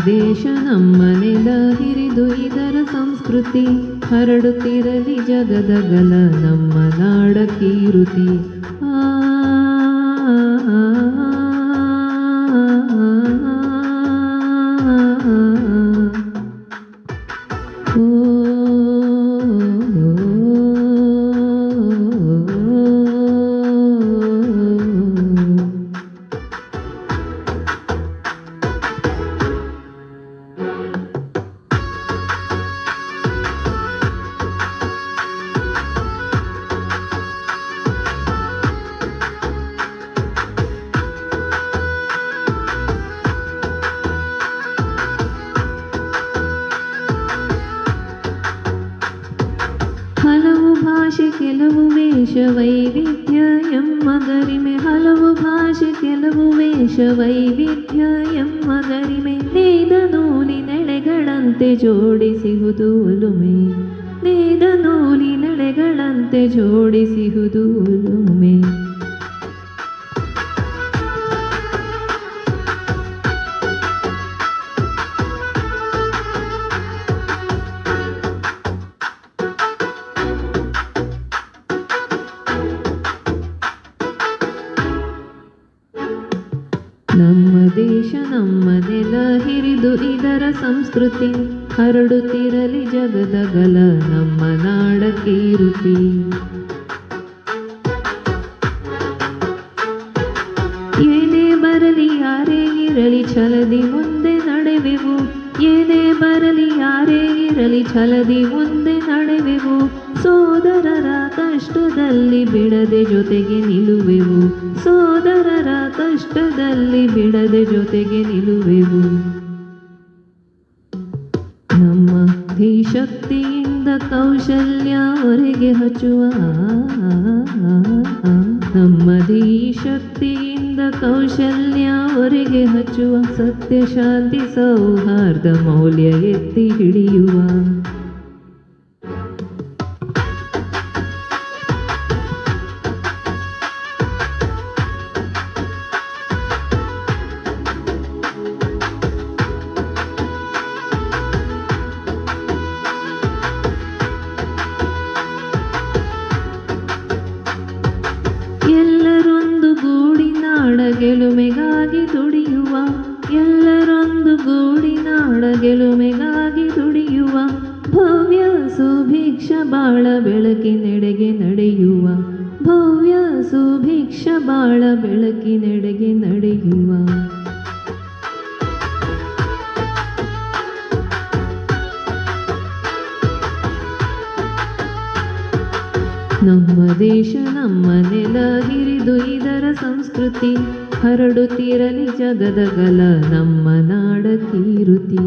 ದೇಶ ನಮ್ಮ ನೆಲ ಹಿರಿದು ಇದರ ಸಂಸ್ಕೃತಿ ಹರಡುತ್ತಿರಲಿ ಜಗದಗಲ ನಮ್ಮ ನಾಡ ಕೀರುತಿ. ಹಲವು ಭಾಷೆ ಕೆಲವು ವೇಷ ವೈವಿಧ್ಯ ಎಮ್ಮ ಗರಿಮೆ. ಹಲವು ಭಾಷೆ ಕೆಲವು ವೇಷ ವೈವಿಧ್ಯ ಎಮ್ಮ ಗರಿಮೆ. ನೇಯ್ದ ನೂಲಿನೆಳೆಗಳಂತೆ ಜೋಡಿಸಿಹುದು ಒಲುಮೆ. ನೇಯ್ದ ನೂಲಿನೆಳೆಗಳಂತೆ ಜೋಡಿಸಿಹುದು ಒಲುಮೆ. ನಮ್ಮ ದೇಶ ನಮ್ಮ ನೆಲ ಹಿರಿದು ಇದರ ಸಂಸ್ಕೃತಿ ಹರಡುತ್ತಿರಲಿ ಜಗದಗಲ ನಮ್ಮ ನಾಡ ಕೀರುತಿ. ಏನೇ ಬರಲಿ ಯಾರೇ ಇರಲಿ ಛಲದಿ ಮುಂದೆ ನಡೆವೆವು. ಏನೇ ಬರಲಿ ಯಾರೇ ಇರಲಿ ಛಲದಿ ಮುಂದೆ ನಡೆವೆವು. ಸೋದರರ ಕಷ್ಟದಲ್ಲಿ ಬಿಡದೆ ಜೊತೆಗೆ ನಿಲ್ಲುವೆವು. ಸೋದರರ ಕಷ್ಟದಲ್ಲಿ ಬಿಡದೆ ಜೊತೆಗೆ ನಿಲ್ಲುವೆವು. ನಮ್ಮ ಧೀಶಕ್ತಿಯಿಂದ ಕೌಶಲ್ಯ ಹೊರಗೆ ಹಚ್ಚುವ. ನಮ್ಮ ಧೀಶಕ್ತಿಯಿಂದ ಕೌಶಲ್ಯ ಹೊರಗೆ ಹಚ್ಚುವ. ಸತ್ಯ ಶಾಂತಿ ಸೌಹಾರ್ದ ಮೌಲ್ಯ ಎತ್ತಿ ಹಿಡಿಯುವ. ಎಲ್ಲರೊಂದು ಗೂಡಿ ನಾಡ ಗೆಲುಮೆಗಾಗಿ ದುಡಿಯುವ. ಎಲ್ಲರೊಂದು ಗೂಡಿ ನಾಡ ಗೆಲುಮೆಗಾಗಿ ದುಡಿಯುವ. ಭವ್ಯ ಸುಭಿಕ್ಷ ಬಾಳ ಬೆಳಕಿನೆಡೆಗೆ ನಡೆಯುವ. ಭವ್ಯ ಸುಭಿಕ್ಷ ಬಾಳ ಬೆಳಕಿನೆಡೆಗೆ ನಡೆಯುವ. ನಮ್ಮ ದೇಶ ನಮ್ಮ ನೆಲ ಹಿರಿದು ಇದರ ಸಂಸ್ಕೃತಿ ಹರಡುತ್ತಿರಲಿ ಜಗದಗಲ ನಮ್ಮ ನಾಡ ಕೀರುತಿ.